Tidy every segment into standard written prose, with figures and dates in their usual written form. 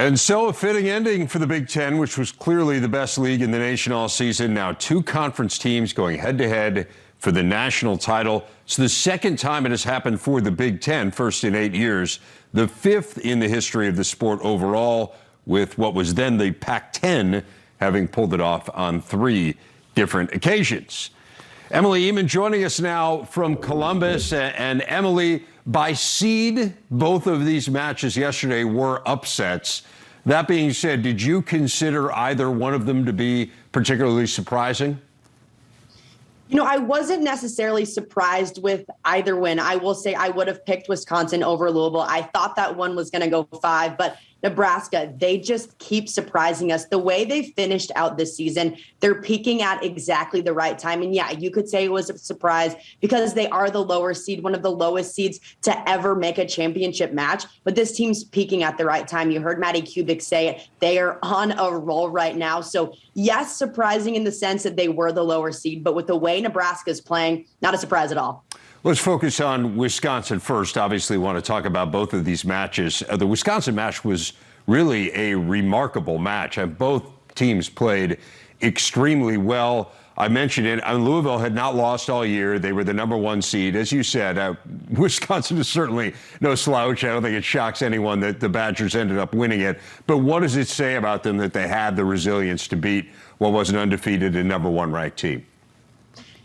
And so a fitting ending for the Big Ten, which was clearly the best league in the nation all season. Now two conference teams going head-to-head for the national title. It's the second time it has happened for the Big Ten, first in 8 years, the fifth in the history of the sport overall, with what was then the Pac-10 having pulled it off on 3 different occasions. Emily Ehman joining us now from Columbus. And Emily, by seed, both of these matches yesterday were upsets. That being said, did you consider either one of them to be particularly surprising? You know, I wasn't necessarily surprised with either win. I will say I would have picked Wisconsin over Louisville. I thought that one was going to go 5, but Nebraska, they just keep surprising us. The way they finished out this season, they're peaking at exactly the right time. And yeah, you could say it was a surprise because they are the lower seed, one of the lowest seeds to ever make a championship match. But this team's peaking at the right time. You heard Maddie Kubik say it. They are on a roll right now. So yes, surprising in the sense that they were the lower seed, but with the way Nebraska's playing, not a surprise at all. Let's focus on Wisconsin first. Obviously, want to talk about both of these matches. The Wisconsin match was really a remarkable match, and both teams played extremely well. I mentioned it. Louisville had not lost all year. They were the #1 seed. As you said, Wisconsin is certainly no slouch. I don't think it shocks anyone that the Badgers ended up winning it. But what does it say about them that they had the resilience to beat what was an undefeated and #1 ranked team?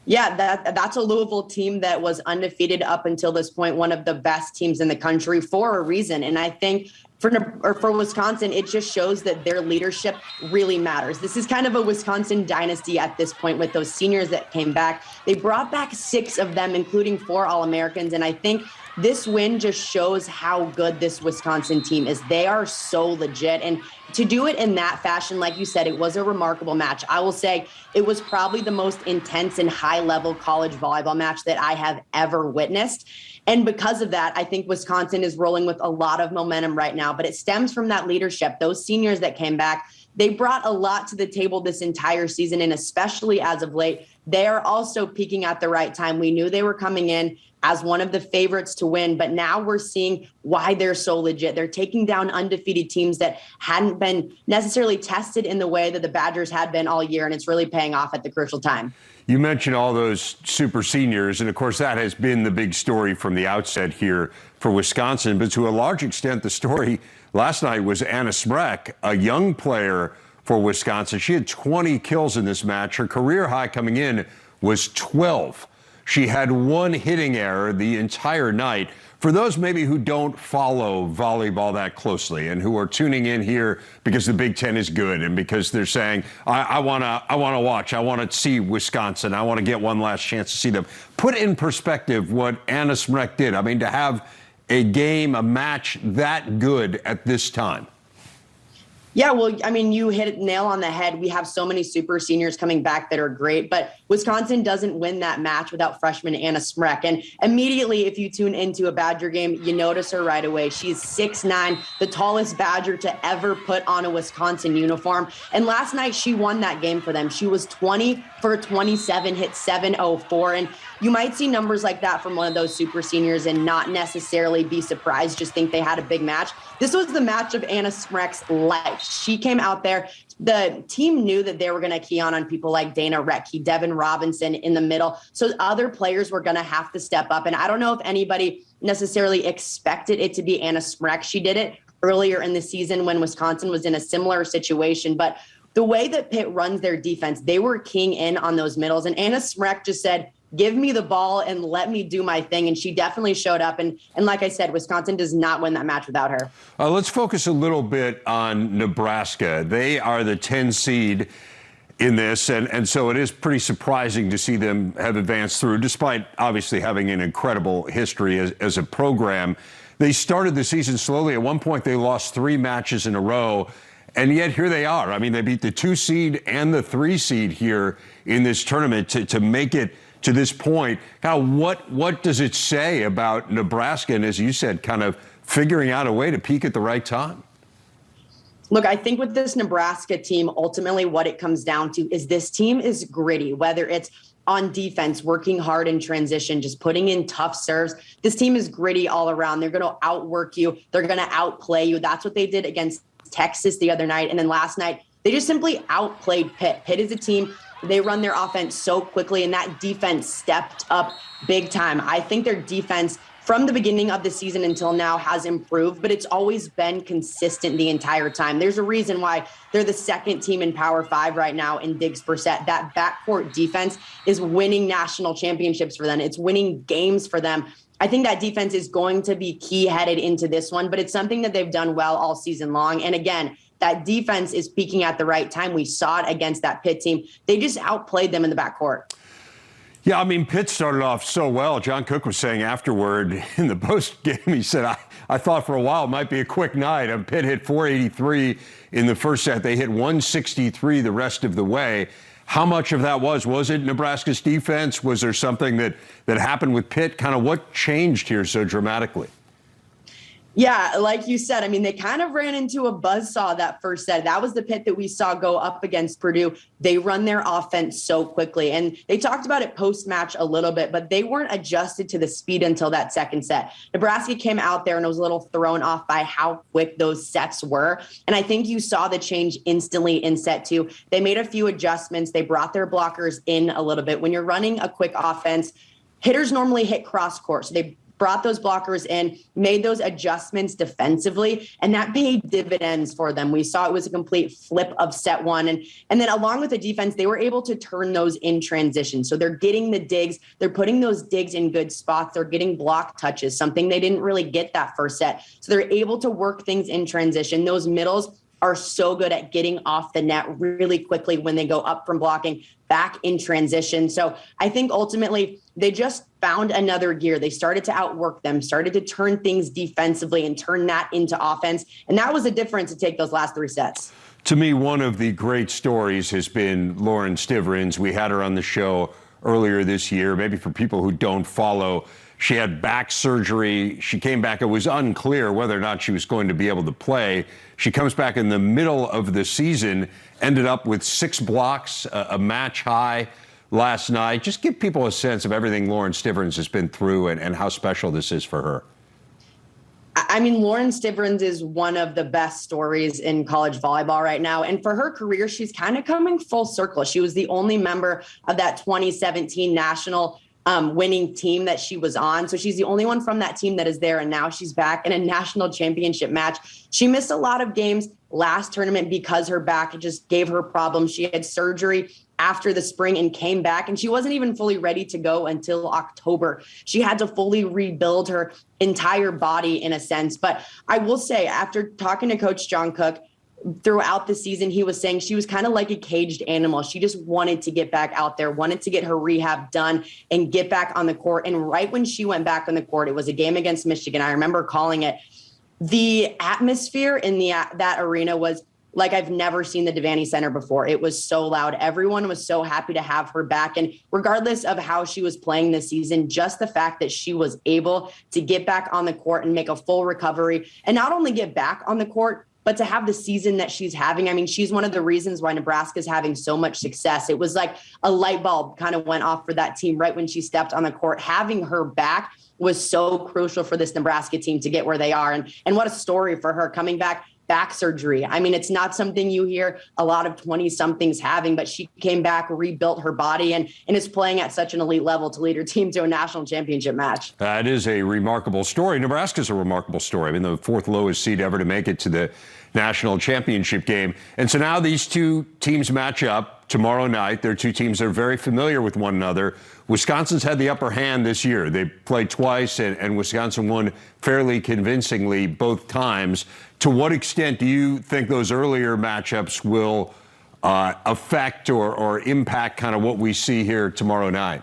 Yeah, that's a Louisville team that was undefeated up until this point, one of the best teams in the country for a reason. And I think for Wisconsin, it just shows that their leadership really matters. This is kind of a Wisconsin dynasty at this point with those seniors that came back. They brought back 6 of them, including 4 All-Americans. And I think this win just shows how good this Wisconsin team is. They are so legit. And to do it in that fashion, like you said, it was a remarkable match. I will say it was probably the most intense and high-level college volleyball match that I have ever witnessed. And because of that, I think Wisconsin is rolling with a lot of momentum right now. But it stems from that leadership. Those seniors that came back, they brought a lot to the table this entire season, and especially as of late, they are also peaking at the right time. We knew they were coming in as one of the favorites to win, but now we're seeing why they're so legit. They're taking down undefeated teams that hadn't been necessarily tested in the way that the Badgers had been all year, and it's really paying off at the crucial time. You mentioned all those super seniors, and of course that has been the big story from the outset here for Wisconsin, but to a large extent the story last night was Anna Smrek, a young player for Wisconsin. She had 20 kills in this match. Her career high coming in was 12. She had 1 hitting error the entire night. For those maybe who don't follow volleyball that closely and who are tuning in here because the Big Ten is good and because they're saying, I want to watch, I want to see Wisconsin, I want to get one last chance to see them. Put in perspective what Anna Smrek did. I mean, to have a game, a match that good at this time. Yeah, well, I mean, you hit it nail on the head. We have so many super seniors coming back that are great, but Wisconsin doesn't win that match without freshman Anna Smrek. And immediately, if you tune into a Badger game, you notice her right away. She's 6'9", the tallest Badger to ever put on a Wisconsin uniform. And last night, she won that game for them. She was 20 for 27, hit 704. And you might see numbers like that from one of those super seniors and not necessarily be surprised, just think they had a big match. This was the match of Anna Smrek's life. She came out there. The team knew that they were going to key on people like Dana Rettke, Devin Robinson in the middle. So other players were going to have to step up. And I don't know if anybody necessarily expected it to be Anna Smrek. She did it earlier in the season when Wisconsin was in a similar situation. But the way that Pitt runs their defense, they were keying in on those middles. And Anna Smrek just said, give me the ball and let me do my thing. And she definitely showed up. And like I said, Wisconsin does not win that match without her. Let's focus a little bit on Nebraska. They are the 10 seed in this. And so it is pretty surprising to see them have advanced through, despite obviously having an incredible history as a program. They started the season slowly. At one point, they lost 3 matches in a row. And yet here they are. I mean, they beat the 2 seed and the 3 seed here in this tournament to make it to this point. Now, what does it say about Nebraska and, as you said, kind of figuring out a way to peak at the right time? Look, I think with this Nebraska team, ultimately what it comes down to is this team is gritty, whether it's on defense, working hard in transition, just putting in tough serves. This team is gritty all around. They're going to outwork you. They're going to outplay you. That's what they did against Texas the other night. And then last night, they just simply outplayed Pitt. Pitt is a team, they run their offense so quickly, and that defense stepped up big time. I think their defense from the beginning of the season until now has improved, but it's always been consistent the entire time. There's a reason why they're the second team in Power 5 right now in digs per set. That backcourt defense is winning national championships for them. It's winning games for them. I think that defense is going to be key headed into this one, but it's something that they've done well all season long. And again, that defense is peaking at the right time. We saw it against that Pitt team. They just outplayed them in the backcourt. Yeah, I mean, Pitt started off so well. John Cook was saying afterward in the post game, he said, I thought for a while it might be a quick night. Pitt hit 483 in the first set. They hit 163 the rest of the way. How much of that was it Nebraska's defense? Was there something that happened with Pitt? Kind of what changed here so dramatically? Yeah, like you said, I mean, they kind of ran into a buzzsaw that first set. That was the Pitt that we saw go up against Purdue. They run their offense so quickly. And they talked about it post-match a little bit, but they weren't adjusted to the speed until that second set. Nebraska came out there and was a little thrown off by how quick those sets were. And I think you saw the change instantly in set two. They made a few adjustments. They brought their blockers in a little bit. When you're running a quick offense, hitters normally hit cross court. So they brought those blockers in, made those adjustments defensively, and that paid dividends for them. We saw it was a complete flip of set one. And then along with the defense, they were able to turn those in transition. So they're getting the digs. They're putting those digs in good spots. They're getting block touches, something they didn't really get that first set. So they're able to work things in transition. Those middles are so good at getting off the net really quickly when they go up from blocking back in transition. So I think ultimately they just found another gear. They started to outwork them, started to turn things defensively and turn that into offense. And that was the difference to take those last three sets. To me, one of the great stories has been Lauren Stivrins. We had her on the show earlier this year. Maybe for people who don't follow, she had back surgery. She came back. It was unclear whether or not she was going to be able to play. She comes back in the middle of the season, ended up with 6 blocks, a match high last night. Just give people a sense of everything Lauren Stivrins has been through and how special this is for her. I mean, Lauren Stivrins is one of the best stories in college volleyball right now. And for her career, she's kind of coming full circle. She was the only member of that 2017 national winning team that she was on. So she's the only one from that team that is there. And now she's back in a national championship match. She missed a lot of games last tournament because her back just gave her problems. She had surgery after the spring and came back, and she wasn't even fully ready to go until October. She had to fully rebuild her entire body in a sense. But I will say, after talking to Coach John Cook, throughout the season, he was saying she was kind of like a caged animal. She just wanted to get back out there, wanted to get her rehab done and get back on the court. And right when she went back on the court, it was a game against Michigan. I remember calling it. The atmosphere in that arena was like I've never seen the Devaney Center before. It was so loud. Everyone was so happy to have her back. And regardless of how she was playing this season, just the fact that she was able to get back on the court and make a full recovery and not only get back on the court, but to have the season that she's having. I mean, she's one of the reasons why Nebraska is having so much success. It was like a light bulb kind of went off for that team right when she stepped on the court. Having her back was so crucial for this Nebraska team to get where they are. And what a story for her coming back surgery. I mean, it's not something you hear a lot of 20-somethings having, but she came back, rebuilt her body, and is playing at such an elite level to lead her team to a national championship match. That is a remarkable story. Nebraska's a remarkable story. I mean, the 4th lowest seed ever to make it to the national championship game. And so now these two teams match up tomorrow night. They're two teams that are very familiar with one another. Wisconsin's had the upper hand this year. They played twice, and Wisconsin won fairly convincingly both times. To what extent do you think those earlier matchups will affect or impact kind of what we see here tomorrow night?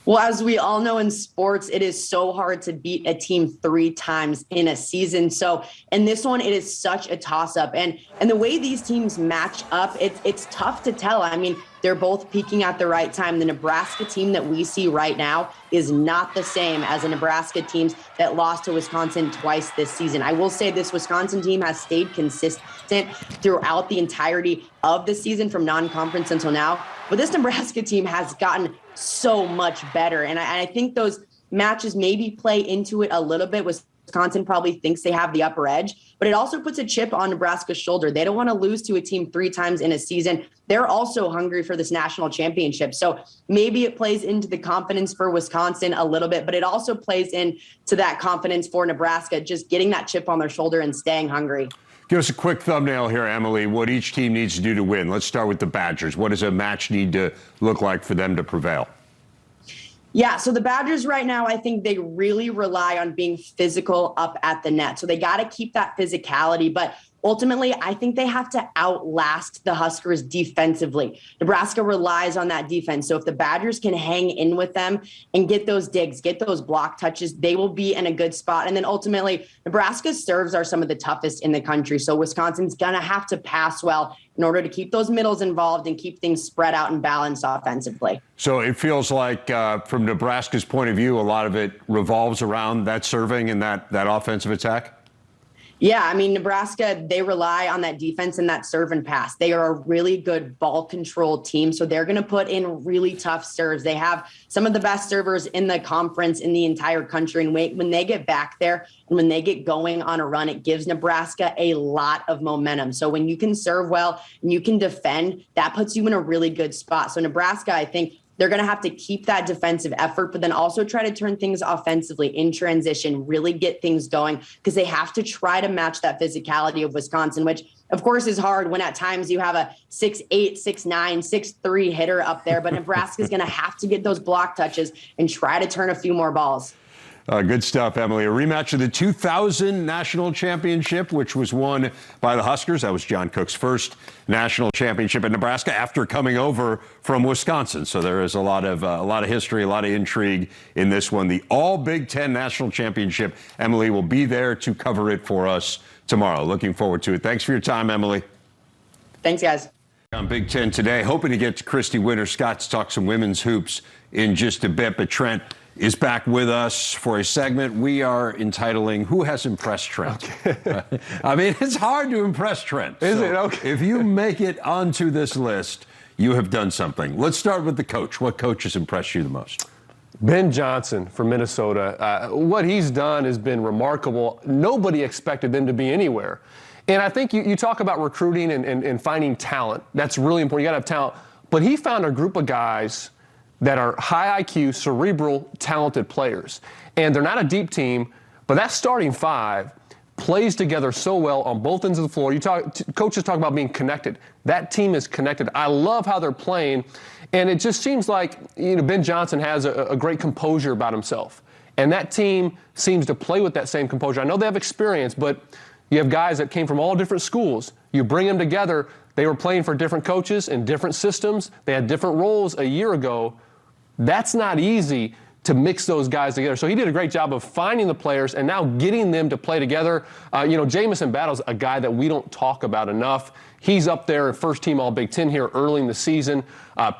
Well, as we all know in sports, it is so hard to beat a team 3 times in a season. So in this one, it is such a toss-up. And the way these teams match up, it's tough to tell. I mean, they're both peaking at the right time. The Nebraska team that we see right now is not the same as the Nebraska teams that lost to Wisconsin twice this season. I will say this Wisconsin team has stayed consistent throughout the entirety of the season from non-conference until now. But this Nebraska team has gotten so much better. And I think those matches maybe play into it a little bit. Wisconsin probably thinks they have the upper edge, but it also puts a chip on Nebraska's shoulder. They don't want to lose to a team 3 times in a season. They're also hungry for this national championship. So maybe it plays into the confidence for Wisconsin a little bit, but it also plays into that confidence for Nebraska, just getting that chip on their shoulder and staying hungry. Give us a quick thumbnail here, Emily, what each team needs to do to win. Let's start with the Badgers. What does a match need to look like for them to prevail? Yeah, so the Badgers right now, I think they really rely on being physical up at the net. So they got to keep that physicality, but ultimately, I think they have to outlast the Huskers defensively. Nebraska relies on that defense. So if the Badgers can hang in with them and get those digs, get those block touches, they will be in a good spot. And then ultimately, Nebraska's serves are some of the toughest in the country. So Wisconsin's going to have to pass well in order to keep those middles involved and keep things spread out and balanced offensively. So it feels like, from Nebraska's point of view, a lot of it revolves around that serving and that offensive attack? Yeah, I mean, Nebraska, they rely on that defense and that serve and pass. They are a really good ball control team, so they're going to put in really tough serves. They have some of the best servers in the conference in the entire country, and when they get back there and when they get going on a run, it gives Nebraska a lot of momentum. So when you can serve well and you can defend, that puts you in a really good spot. So Nebraska, I think, they're going to have to keep that defensive effort, but then also try to turn things offensively in transition, really get things going, because they have to try to match that physicality of Wisconsin, which, of course, is hard when at times you have a 6'8", 6'9", 6'3" hitter up there. But Nebraska is going to have to get those block touches and try to turn a few more balls. Good stuff, Emily. A rematch of the 2000 national championship, which was won by the Huskers. That was John Cook's first national championship in Nebraska after coming over from Wisconsin. So there is a lot of history, a lot of intrigue in this one. The All Big Ten National Championship. Emily will be there to cover it for us tomorrow. Looking forward to it. Thanks for your time, Emily. Thanks, guys. On Big Ten today, hoping to get to Christy Winter-Scott to talk some women's hoops in just a bit, but Trent is back with us for a segment we are entitling Who Has Impressed Trent? Okay. I mean, it's hard to impress Trent. Is it? Okay. If you make it onto this list, you have done something. Let's start with the coach. What coach has impressed you the most? Ben Johnson from Minnesota. What he's done has been remarkable. Nobody expected them to be anywhere. And I think you talk about recruiting and finding talent. That's really important. You got to have talent. But he found a group of guys that are high IQ, cerebral, talented players. And they're not a deep team, but that starting 5 plays together so well on both ends of the floor. Coaches talk about being connected. That team is connected. I love how they're playing. And it just seems like, Ben Johnson has a great composure about himself. And that team seems to play with that same composure. I know they have experience, but you have guys that came from all different schools. You bring them together. They were playing for different coaches and different systems. They had different roles a year ago. That's not easy to mix those guys together. So he did a great job of finding the players and now getting them to play together. Jamison Battle's a guy that we don't talk about enough. He's up there at first team All Big Ten here early in the season.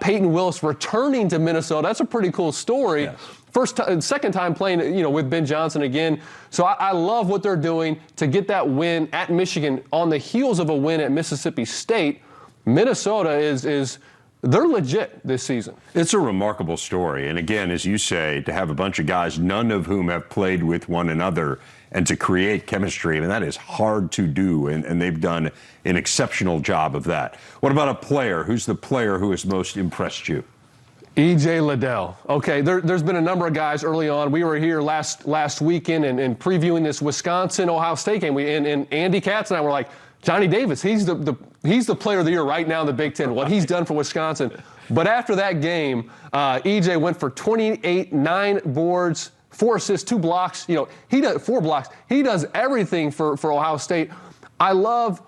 Peyton Willis returning to Minnesota. That's a pretty cool story. Yes. Second time playing, with Ben Johnson again. So I love what they're doing to get that win at Michigan on the heels of a win at Mississippi State. Minnesota is they're legit this season. It's a remarkable story. And again, as you say, to have a bunch of guys, none of whom have played with one another, and to create chemistry, I mean, that is hard to do. And they've done an exceptional job of that. What about a player? Who's the player who has most impressed you? E.J. Liddell. Okay, there's been a number of guys early on. We were here last weekend and previewing this Wisconsin-Ohio State game. And Andy Katz and I were like, Johnny Davis, he's the player of the year right now in the Big Ten, what he's done for Wisconsin. But after that game, EJ went for 28, 9 boards, 4 assists, 2 blocks. He does 4 blocks. He does everything for Ohio State. I love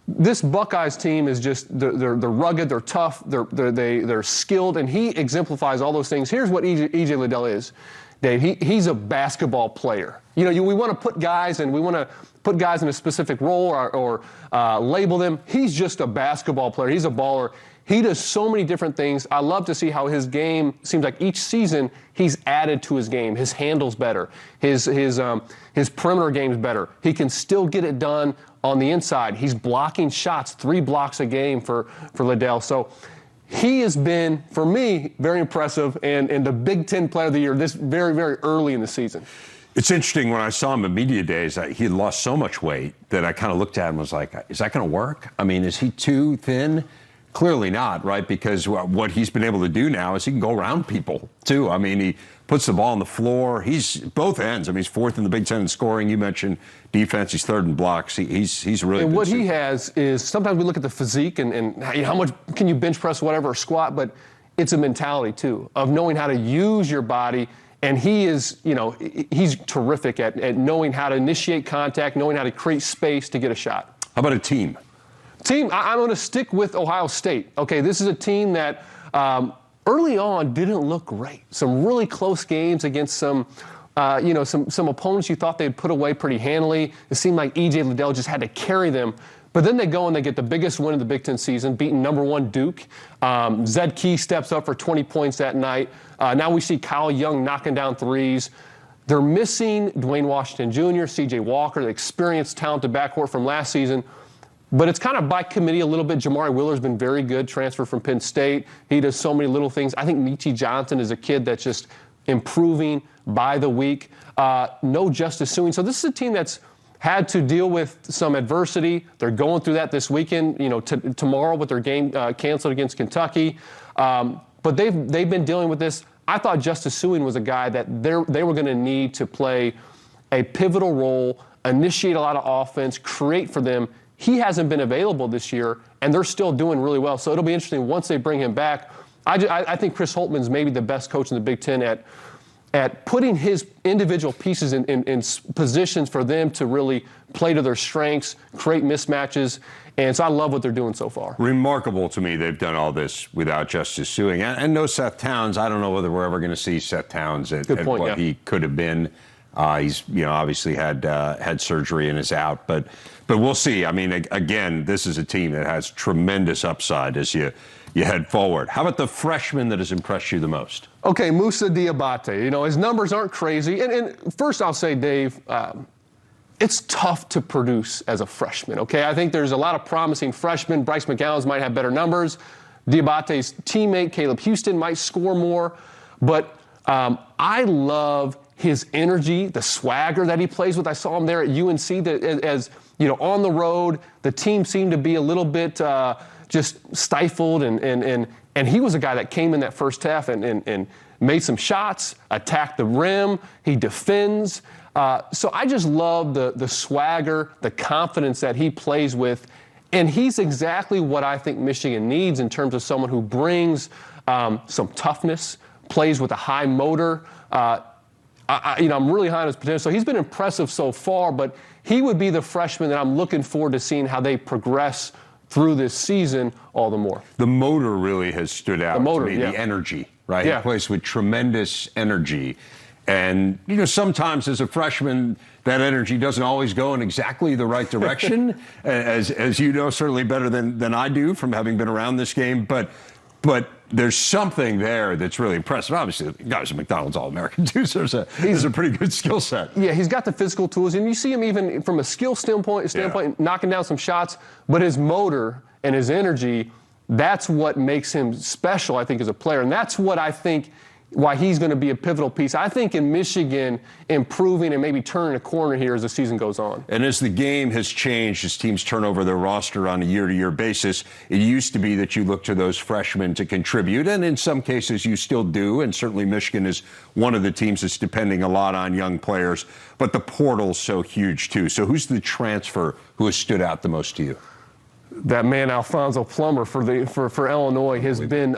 this Buckeyes team is just they're rugged, they're tough, they're skilled, and he exemplifies all those things. Here's what EJ Liddell is, Dave. He's a basketball player. We want to put guys and we want to put guys in a specific role or label them. He's just a basketball player. He's a baller. He does so many different things. I love to see how his game seems like each season he's added to his game. His handle's better. His perimeter game's better. He can still get it done on the inside. He's blocking shots, 3 blocks a game for Liddell. So he has been, for me, very impressive and the Big Ten Player of the Year this very, very early in the season. It's interesting, when I saw him at media days, he had lost so much weight that I kind of looked at him and was like, is that going to work? I mean, is he too thin? Clearly not, right? Because what he's been able to do now is he can go around people, too. I mean, he puts the ball on the floor. He's both ends. I mean, he's fourth in the Big Ten in scoring. You mentioned defense. He's third in blocks. He's really good. And what he has is, sometimes we look at the physique and how much can you bench press, whatever, or squat, but it's a mentality, too, of knowing how to use your body. And he is, he's terrific at knowing how to initiate contact, knowing how to create space to get a shot. How about a team? I'm going to stick with Ohio State. Okay, this is a team that early on didn't look great. Some really close games against some opponents you thought they'd put away pretty handily. It seemed like E.J. Liddell just had to carry them. But then they go and they get the biggest win of the Big Ten season, beating number 1 Duke. Zed Key steps up for 20 points that night. Now we see Kyle Young knocking down threes. They're missing Dwayne Washington Jr., C.J. Walker, the experienced, talented backcourt from last season. But it's kind of by committee a little bit. Jamari Willer's been very good, transfer from Penn State. He does so many little things. I think Michi Johnson is a kid that's just improving by the week. No Justice Suing. So this is a team that's had to deal with some adversity. They're going through that this weekend, tomorrow with their game canceled against Kentucky. But they've been dealing with this. I thought Justice Suing was a guy that they were going to need to play a pivotal role, initiate a lot of offense, create for them. He hasn't been available this year, and they're still doing really well. So it'll be interesting once they bring him back. I think Chris Holtman's maybe the best coach in the Big Ten at putting his individual pieces in positions for them to really play to their strengths, create mismatches. And so I love what they're doing so far. Remarkable to me they've done all this without Justice Suing. And no Seth Towns. I don't know whether we're ever going to see Seth Towns at what he could have been. He's obviously had surgery and is out. But we'll see. I mean, again, this is a team that has tremendous upside as you head forward. How about the freshman that has impressed you the most? Okay, Moussa Diabate. His numbers aren't crazy. And first I'll say, Dave, it's tough to produce as a freshman, okay? I think there's a lot of promising freshmen. Bryce McGowens might have better numbers. Diabate's teammate, Caleb Houston, might score more. But I love his energy, the swagger that he plays with. I saw him there at UNC as on the road. The team seemed to be a little bit just stifled, and he was a guy that came in that first half and made some shots, attacked the rim, he defends. So I just love the swagger, the confidence that he plays with, and he's exactly what I think Michigan needs in terms of someone who brings some toughness, plays with a high motor. I'm really high on his potential. So he's been impressive so far, but he would be the freshman that I'm looking forward to seeing how they progress through this season all the more. The motor really has stood out to me, yeah. The energy, right? Yeah. He plays with tremendous energy. And, sometimes as a freshman, that energy doesn't always go in exactly the right direction, as you know, certainly better than I do from having been around this game. But there's something there that's really impressive. Obviously, the guy's a McDonald's All-American, too, so he's a pretty good skill set. Yeah, he's got the physical tools, and you see him even from a skill standpoint knocking down some shots, but his motor and his energy, that's what makes him special, I think, as a player. And that's what I think why he's going to be a pivotal piece. I think in Michigan, improving and maybe turning a corner here as the season goes on. And as the game has changed, as teams turn over their roster on a year-to-year basis, it used to be that you look to those freshmen to contribute, and in some cases you still do, and certainly Michigan is one of the teams that's depending a lot on young players, but the portal's so huge too. So who's the transfer who has stood out the most to you? That man, Alfonso Plummer for Illinois, has been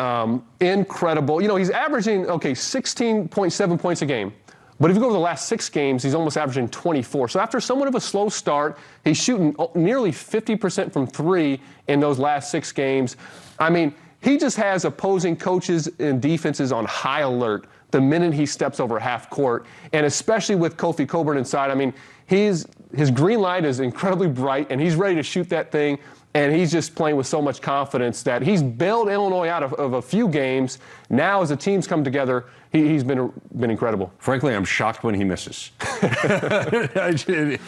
incredible. He's averaging, 16.7 points a game. But if you go over the last 6 games, he's almost averaging 24. So after somewhat of a slow start, he's shooting nearly 50% from 3 in those last 6 games. I mean, he just has opposing coaches and defenses on high alert the minute he steps over half court. And especially with Kofi Cockburn inside, I mean, his green light is incredibly bright, and he's ready to shoot that thing. And he's just playing with so much confidence that he's bailed Illinois out of a few games. Now, as the teams come together, he's been incredible. Frankly, I'm shocked when he misses. I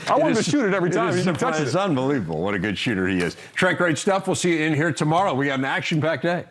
want him to shoot it every time he touches it. It's unbelievable what a good shooter he is. Trent, great stuff. We'll see you in here tomorrow. We got an action-packed day.